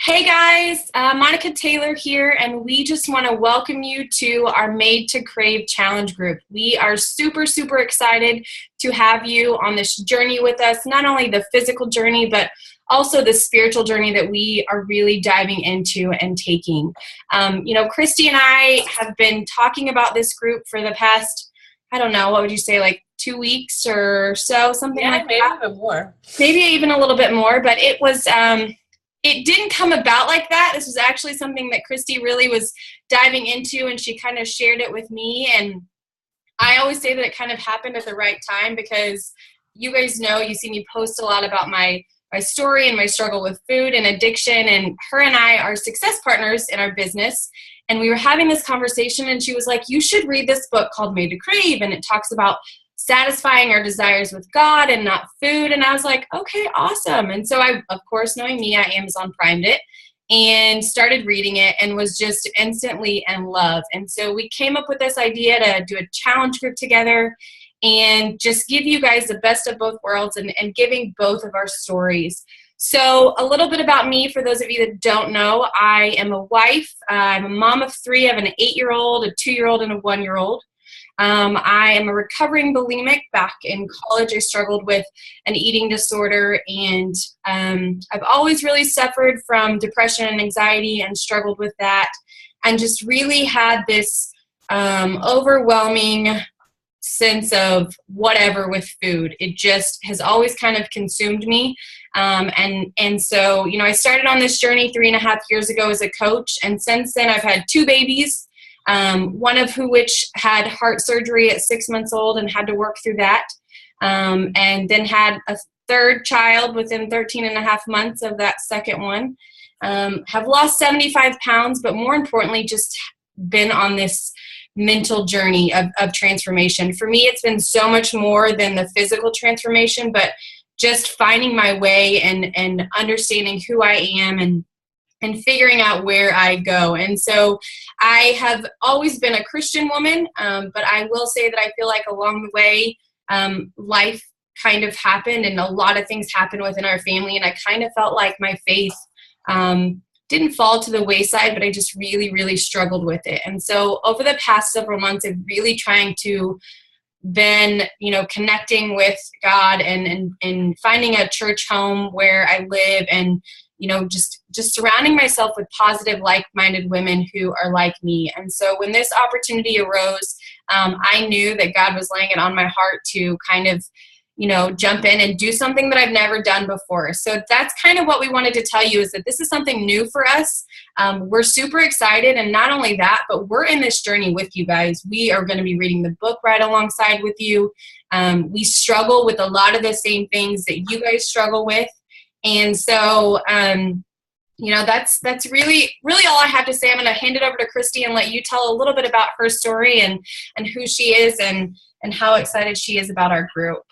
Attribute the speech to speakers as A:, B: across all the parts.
A: Hey guys, Monica Taylor here, and we just want to welcome you to our Made to Crave Challenge group. We are super excited to have you on this journey with us, not only the physical journey, but also the spiritual journey that we are really diving into and taking. Christy and I have been talking about this group for the past, I don't know, what would you say, like 2 weeks or so, something like
B: Maybe
A: that.
B: even more.
A: Maybe even a little bit more, but it didn't come about like that. This was actually something that Christy really was diving into, and she kind of shared it with me. And I always say that it kind of happened at the right time because you guys know, you see me post a lot about my story and my struggle with food and addiction. And her and I are success partners in our business. And we were having this conversation, and she was like, you should read this book called Made to Crave. And it talks about satisfying our desires with God and not food. And I was like, okay, awesome. And so I, of course, knowing me, I Amazon Primed it and started reading it and was just instantly in love. And so we came up with this idea to do a challenge group together and just give you guys the best of both worlds and giving both of our stories. So a little bit about me, for those of you that don't know, I am a wife. I'm a mom of three. I have an 8-year-old, a 2-year-old, and a 1-year-old. I am a recovering bulimic. Back in college, I struggled with an eating disorder, and I've always really suffered from depression and anxiety and struggled with that, and just really had this overwhelming sense of whatever with food. It just has always kind of consumed me. And so, I started on this journey 3.5 years ago as a coach, and since then I've had 2 babies. One of which had heart surgery at 6 months old and had to work through that, and then had a third child within 13.5 months of that second one. Have lost 75 pounds, but more importantly, just been on this mental journey of transformation. For me, it's been so much more than the physical transformation, but just finding my way and understanding who I am and figuring out where I go. And so I have always been a Christian woman, but I will say that I feel like along the way, life kind of happened and a lot of things happened within our family. And I kind of felt like my faith didn't fall to the wayside, but I just really struggled with it. And so over the past several months, I've really trying to been, connecting with God and finding a church home where I live, and just surrounding myself with positive, like-minded women who are like me. And so when this opportunity arose, I knew that God was laying it on my heart to kind of, jump in and do something that I've never done before. So that's kind of what we wanted to tell you, is that this is something new for us. We're super excited. And not only that, but we're in this journey with you guys. We are going to be reading the book right alongside with you. We struggle with a lot of the same things that you guys struggle with. And so, that's really all I have to say. I'm going to hand it over to Christy and let you tell a little bit about her story and who she is and how excited she is about our group.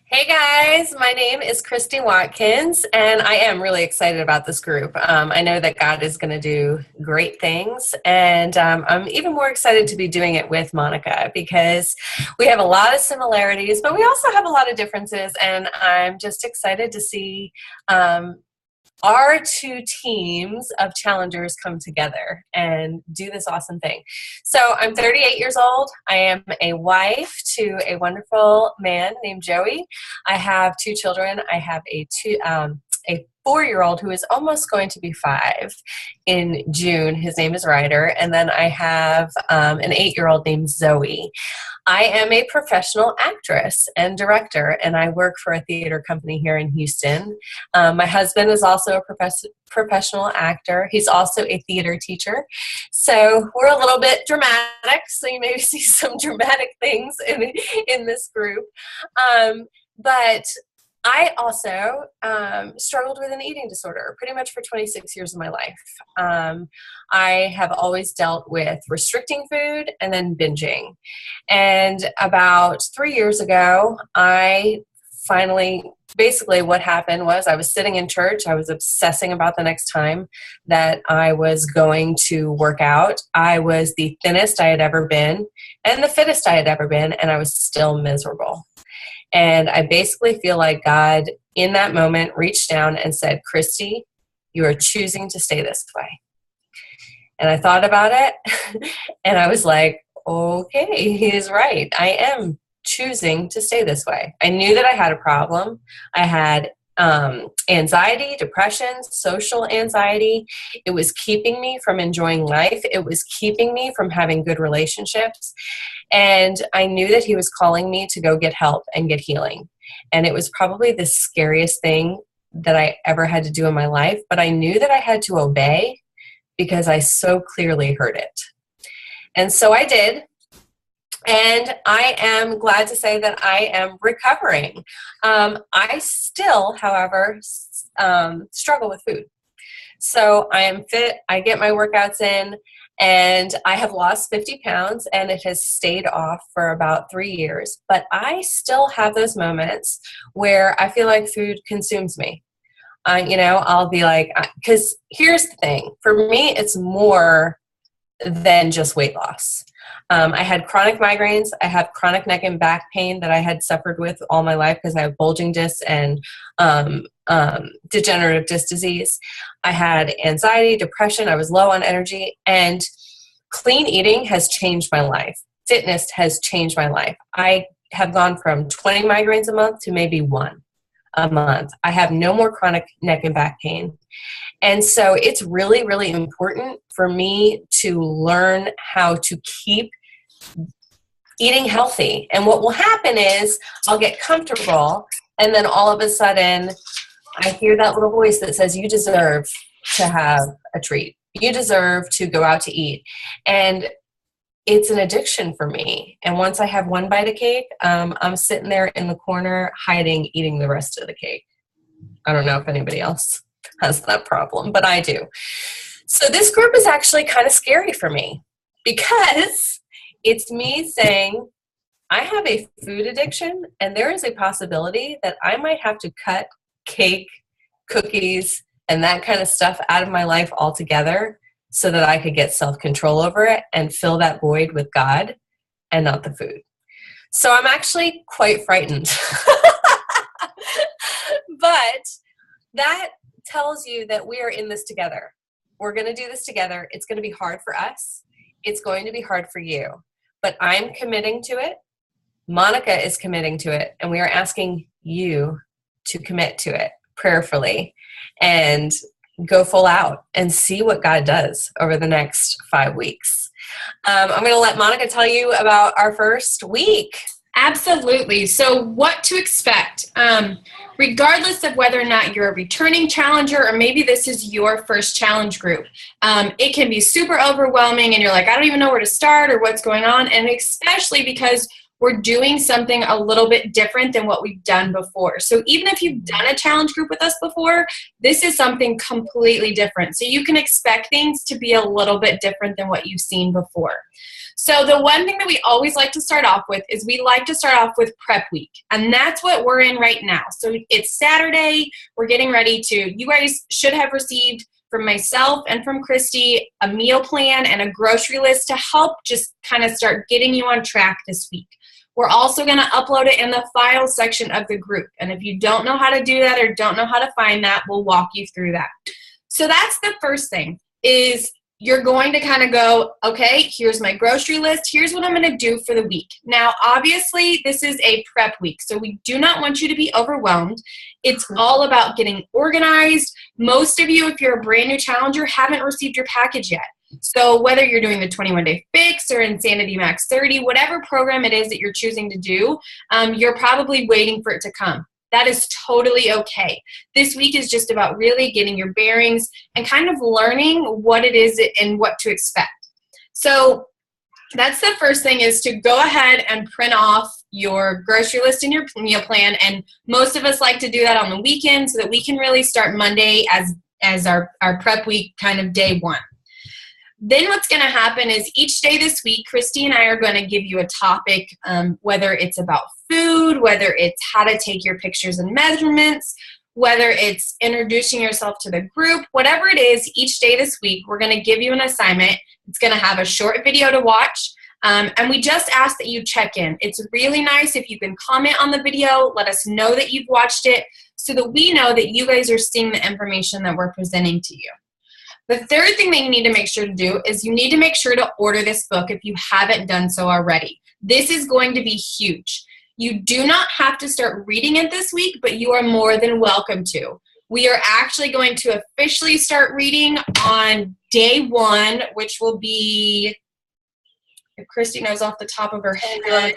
B: Hey guys, my name is Christy Watkins, and I am really excited about this group. I know that God is going to do great things, and I'm even more excited to be doing it with Monica because we have a lot of similarities, but we also have a lot of differences, and I'm just excited to see our 2 teams of challengers come together and do this awesome thing. So I'm 38 years old. I am a wife to a wonderful man named Joey. I have 2 children. I have a 4-year-old who is almost going to be 5 in June. His name is Ryder. And then I have an 8-year-old named Zoe. I am a professional actress and director, and I work for a theater company here in Houston. My husband is also a professional actor. He's also a theater teacher. So we're a little bit dramatic, so you may see some dramatic things in this group. But I also struggled with an eating disorder pretty much for 26 years of my life. I have always dealt with restricting food and then binging. And about 3 years ago, I finally, basically what happened was I was sitting in church. I was obsessing about the next time that I was going to work out. I was the thinnest I had ever been and the fittest I had ever been, and I was still miserable. And I basically feel like God in that moment reached down and said, Christy, You are choosing to stay this way. And I thought about it and I was like, okay, he is right. I am choosing to stay this way. I knew that I had a problem. I had anxiety, depression, social anxiety. It was keeping me from enjoying life. It was keeping me from having good relationships. And I knew that he was calling me to go get help and get healing. And it was probably the scariest thing that I ever had to do in my life. But I knew that I had to obey because I so clearly heard it. And so I did. And I am glad to say that I am recovering. I still, however, struggle with food. So I am fit, I get my workouts in, and I have lost 50 pounds, and it has stayed off for about 3 years. But I still have those moments where I feel like food consumes me. I'll be like, because here's the thing. For me, it's more than just weight loss. I had chronic migraines. I have chronic neck and back pain that I had suffered with all my life because I have bulging discs and degenerative disc disease. I had anxiety, depression. I was low on energy. And clean eating has changed my life. Fitness has changed my life. I have gone from 20 migraines a month to maybe 1 a month. I have no more chronic neck and back pain. And so it's really, really important for me to learn how to keep eating healthy. And what will happen is I'll get comfortable, and then all of a sudden I hear that little voice that says, you deserve to have a treat. You deserve to go out to eat. And it's an addiction for me. And once I have one bite of cake, I'm sitting there in the corner hiding, eating the rest of the cake. I don't know if anybody else has that problem, but I do. So this group is actually kind of scary for me because it's me saying, I have a food addiction, and there is a possibility that I might have to cut cake, cookies, and that kind of stuff out of my life altogether so that I could get self-control over it and fill that void with God and not the food. So I'm actually quite frightened. But that tells you that we are in this together. We're going to do this together. It's going to be hard for us. It's going to be hard for you. But I'm committing to it. Monica is committing to it. And we are asking you to commit to it prayerfully and go full out and see what God does over the next 5 weeks. I'm going to let Monica tell you about our first week.
A: Absolutely. So what to expect, regardless of whether or not you're a returning challenger or maybe this is your first challenge group, it can be super overwhelming and you're like, I don't even know where to start or what's going on. And especially because we're doing something a little bit different than what we've done before. So even if you've done a challenge group with us before, this is something completely different. So you can expect things to be a little bit different than what you've seen before. So the one thing that we always like to start off with is we like to start off with prep week. And that's what we're in right now. So it's Saturday. We're getting ready to, you guys should have received from myself and from Christy a meal plan and a grocery list to help just kind of start getting you on track this week. We're also going to upload it in the files section of the group. And if you don't know how to do that or don't know how to find that, we'll walk you through that. So that's the first thing is you're going to kind of go, okay, here's my grocery list. Here's what I'm going to do for the week. Now, obviously, this is a prep week, so we do not want you to be overwhelmed. It's all about getting organized. Most of you, if you're a brand new challenger, haven't received your package yet. So whether you're doing the 21-day fix or Insanity Max 30, whatever program it is that you're choosing to do, you're probably waiting for it to come. That is totally okay. This week is just about really getting your bearings and kind of learning what it is and what to expect. So that's the first thing is to go ahead and print off your grocery list and your meal plan. And most of us like to do that on the weekend so that we can really start Monday as our prep week kind of day one. Then what's going to happen is each day this week, Christy and I are going to give you a topic, whether it's about food, whether it's how to take your pictures and measurements, whether it's introducing yourself to the group, whatever it is, each day this week, we're going to give you an assignment. It's going to have a short video to watch. And we just ask that you check in. It's really nice if you can comment on the video, let us know that you've watched it so that we know that you guys are seeing the information that we're presenting to you. The third thing that you need to make sure to do is you need to make sure to order this book if you haven't done so already. This is going to be huge. You do not have to start reading it this week, but you are more than welcome to. We are actually going to officially start reading on day 1, which will be, if Christy knows off the top of her head,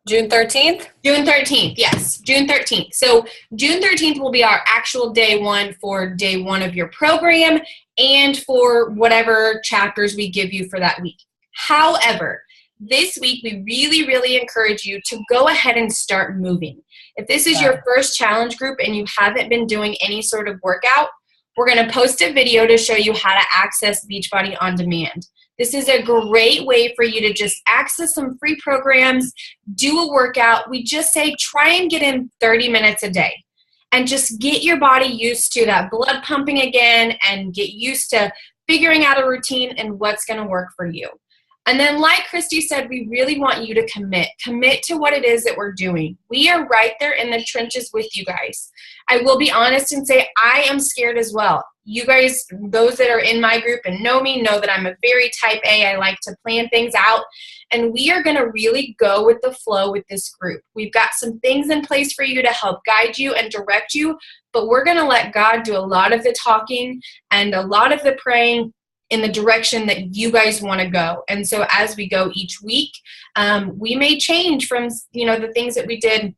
B: June 13th?
A: June 13th, yes, June 13th. So June 13th will be our actual day 1 for day 1 of your program and for whatever chapters we give you for that week. However, this week we really, really encourage you to go ahead and start moving. If this is your first challenge group and you haven't been doing any sort of workout, we're going to post a video to show you how to access Beachbody On Demand. This is a great way for you to just access some free programs, do a workout. We just say try and get in 30 minutes a day and just get your body used to that blood pumping again and get used to figuring out a routine and what's going to work for you. And then like Christy said, we really want you to commit to what it is that we're doing. We are right there in the trenches with you guys. I will be honest and say I am scared as well. You guys, those that are in my group and know me, know that I'm a very type A. I like to plan things out. And we are going to really go with the flow with this group. We've got some things in place for you to help guide you and direct you, but we're going to let God do a lot of the talking and a lot of the praying in the direction that you guys want to go. And so as we go each week, we may change from, the things that we did,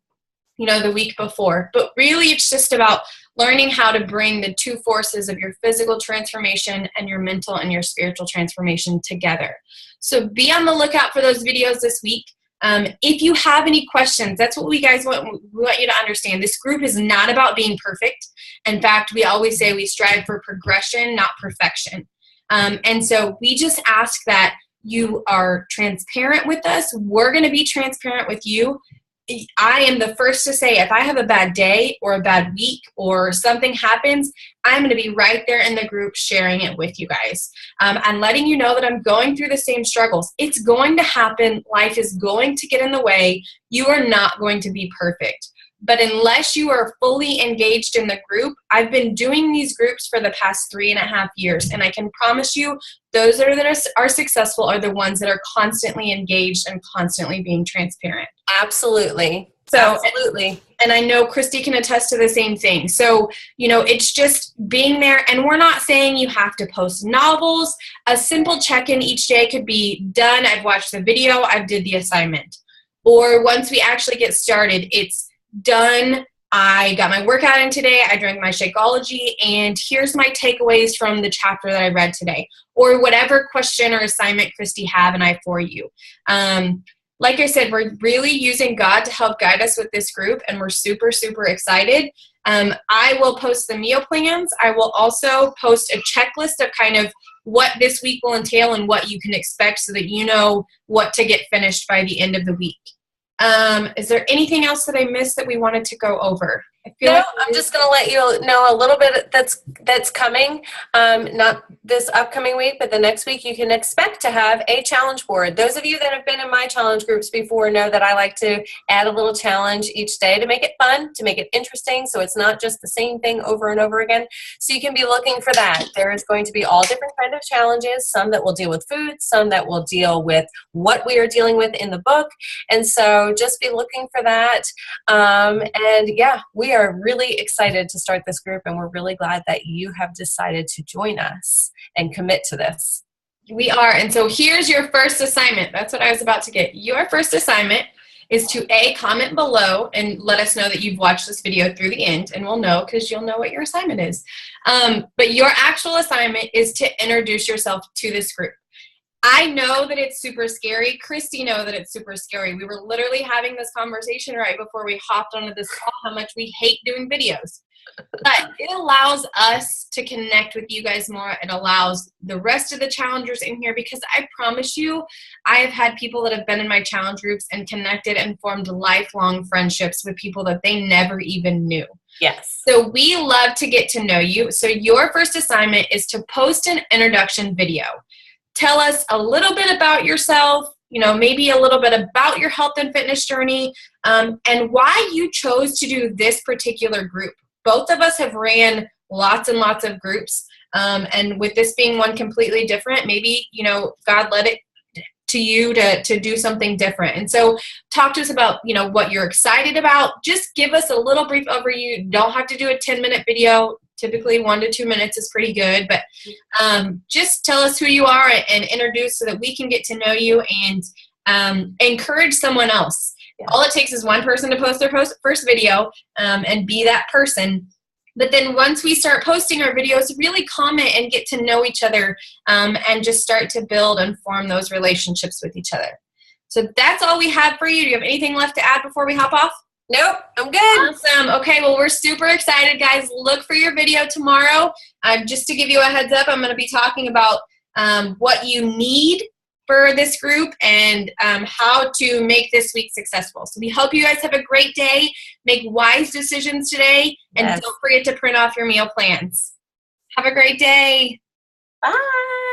A: the week before. But really, it's just about learning how to bring the two forces of your physical transformation and your mental and your spiritual transformation together. So be on the lookout for those videos this week. If you have any questions, that's what we want you to understand. This group is not about being perfect. In fact, we always say we strive for progression, not perfection. And so we just ask that you are transparent with us. We're going to be transparent with you. I am the first to say if I have a bad day or a bad week or something happens, I'm going to be right there in the group sharing it with you guys and letting you know that I'm going through the same struggles. It's going to happen. Life is going to get in the way. You are not going to be perfect. But unless you are fully engaged in the group, I've been doing these groups for the past 3.5 years, and I can promise you those that are successful are the ones that are constantly engaged and constantly being transparent.
B: Absolutely.
A: Absolutely. And I know Christy can attest to the same thing. So, it's just being there, and we're not saying you have to post novels. A simple check-in each day could be done. I've watched the video. I've did the assignment. Or once we actually get started, it's done. I got my workout in today. I drank my Shakeology, and here's my takeaways from the chapter that I read today, or whatever question or assignment Christy have and I for you. Like I said, we're really using God to help guide us with this group, and we're super, super excited. I will post the meal plans. I will also post a checklist of kind of what this week will entail and what you can expect so that you know what to get finished by the end of the week. Is there anything else that I missed that we wanted to go over?
B: I'm just going to let you know a little bit that's coming. Not this upcoming week, but the next week you can expect to have a challenge board. Those of you that have been in my challenge groups before know that I like to add a little challenge each day to make it fun, to make it interesting, so it's not just the same thing over and over again. So you can be looking for that. There is going to be all different kinds of challenges, some that will deal with food, some that will deal with what we are dealing with in the book. And so just be looking for that. We are really excited to start this group, and we're really glad that you have decided to join us and commit to this.
A: We are. And so here's your first assignment. That's what I was about to get. Your first assignment is to comment below and let us know that you've watched this video through the end, and we'll know because you'll know what your assignment is. But your actual assignment is to introduce yourself to this group. I know that it's super scary. Christy knows that it's super scary. We were literally having this conversation right before we hopped onto this call, how much we hate doing videos. But it allows us to connect with you guys more. It allows the rest of the challengers in here, because I promise you, I have had people that have been in my challenge groups and connected and formed lifelong friendships with people that they never even knew.
B: Yes.
A: So we love to get to know you. So your first assignment is to post an introduction video. Tell us a little bit about yourself, maybe a little bit about your health and fitness journey, and why you chose to do this particular group. both of us have ran lots and lots of groups. And with this being one completely different, maybe, you know, God led it to you to do something different. And so talk to us about, you know, what you're excited about. Just give us a little brief overview. You don't have to do a 10-minute video. Typically 1 to 2 minutes is pretty good, but just tell us who you are and introduce so that we can get to know you and encourage someone else. Yeah. All it takes is one person to post their first video and be that person. But then once we start posting our videos, really comment and get to know each other and just start to build and form those relationships with each other. So that's all we have for you. Do you have anything left to add before we hop off?
B: Nope, I'm good.
A: Awesome. Okay, well, we're super excited, guys. Look for your video tomorrow. Just to give you a heads up, I'm going to be talking about what you need for this group and how to make this week successful. So we hope you guys have a great day. Make wise decisions today. And don't forget to print off your meal plans. Have a great day.
B: Bye.